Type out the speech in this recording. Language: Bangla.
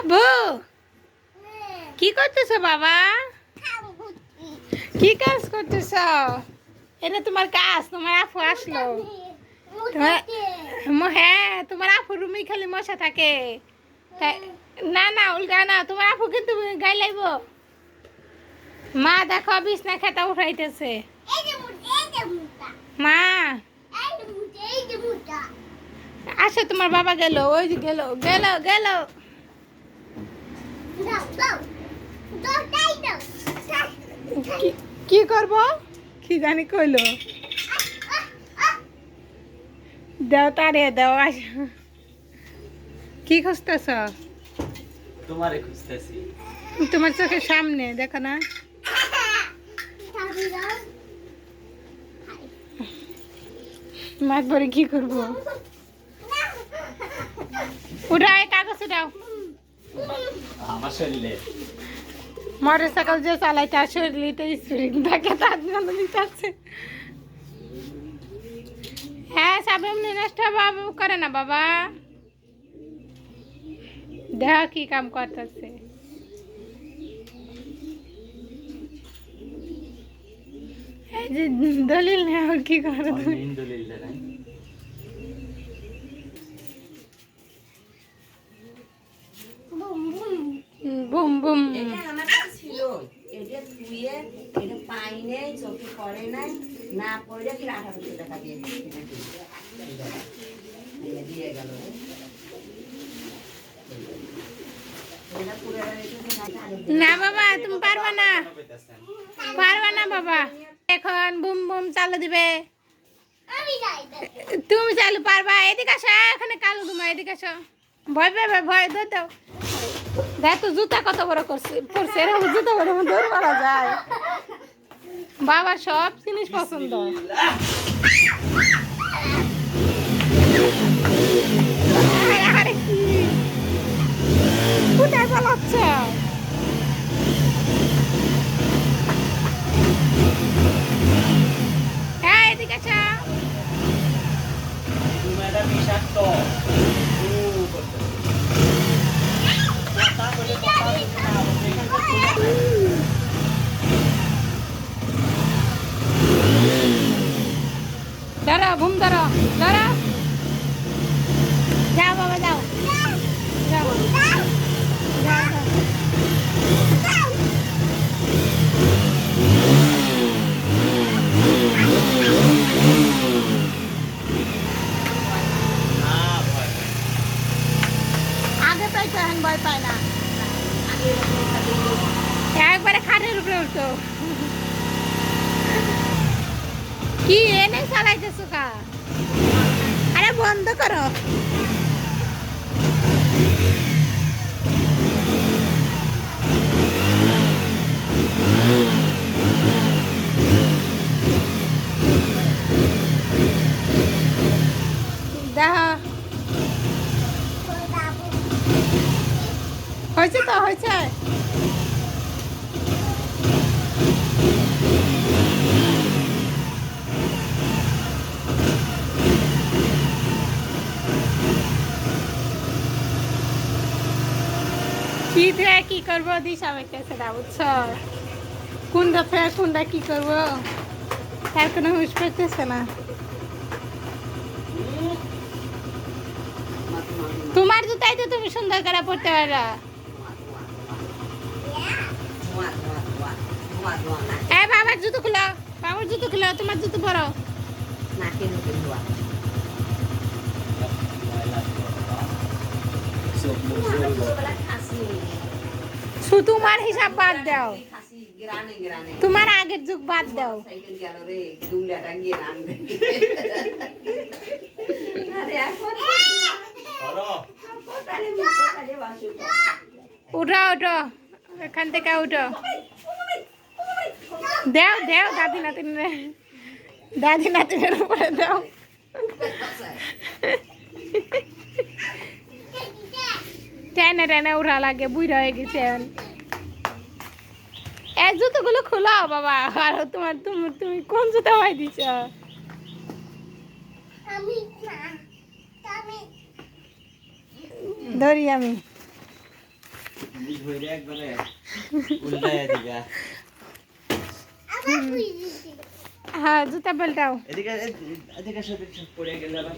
আব্বু কি করতেছো বাবা? কি কাজ করতেছো? এটা তোমার কাজ? তোমার আপু আসলো? হ্যাঁ, তোমার আপু রুমে খালি মশা থাকে। না না, উল্টা না, তোমার আপু কিন্তু গাই লাইব। মা দেখো বিছনা খেতা উঠাইতেছে। মা আসে, তোমার বাবা গেল, ওই যে গেল গেল গেল। কি করব কি জানি কইলো। দাও তারে দাও। আস, কি খুঁজতেছ? তোমারে খুঁজতেছি। তোমার চোখের সামনে দেখো না। মাছ ভরে কি করবো? উঠায় কাগজ উঠাও। আমার শরীরে মোটর সাইকেল যে চালাই তার শরীরে স্প্রিং থাকে, তার জন্য দিতে। হ্যাঁ, সাবম নষ্ট বাবু করে না বাবা। দেখ কি কাম করতেছে। এই যে দলিল নেই, আর কি করে তুমি? দলিল দেয় বুম বুম। এটা আমার কাছে ছিল, এটা ধুয়ে এটা পাই নেই, চোখে পড়ে নাই, না পড়ে ফির 1800 টাকা দিয়ে দিয়ে গেল। না বাবা, তুমি পারবা না, পারবা না বাবা। এখন বুম বুম চালু দিবে। তুমি চালু পারবা? এদিকে আসো, এখানে কালু তোমার এদিকে আসো। ভয় পাবে, ভয় ধর দাও। দেখ তো জুতা কত বড় করছে পড়ছে, এরকম জুতা বড় দৌড় মারা যায়। বাবা সব জিনিস পছন্দ। আরে কি কোথায় পালাচ্ছে? হ্যাঁ, এদিকে আসো। তুমি এটা বিষাক্ত ধরো, ঘুম ধরো, ধরো। যাও বাবা যাও, যাও যাও যাও। আগে পাইতো, এখন ভয় পায় না। একবারে খাটের উপরে উঠতো। কি এনে চালাইতেছো কা? আরে বন্ধ করো। দেখা হয়েছে তো, হয়েছে। কি দিয়ে কি করবো দিশা পাইতেছে না, বুঝছো? কোনটা ফের কোনটা কি করবো তার কোনো হুঁশ পাইতেছে না। তোমার জুতাই তো তুমি সুন্দর করে পড়তে পারো। এই বাবার জুতো খুলো, বাবার জুতো খুলো, তোমার জুতো পরো। তোমার হিসাব বাদ দাও, তোমার আগের যুগ বাদ দাও। উঠো উঠো, এখান থেকে উঠো। দেও দেও দাদি নাতিন, দাদি নাতিনের উপরে দাও। টেনে টেনে উঠা লাগে, বুড়া হয়ে গেছে। এই জুতোগুলো খোলা বাবা। আর তোমার তুমি তুমি কোন জুতো ভাই দিছ? ধরি আমি। তুমি ধরে একবারে উল্টায় দিবা। হ্যাঁ জুতা পাল্টাও। এদিকে এদিকে সব পড়ে গেলে আবার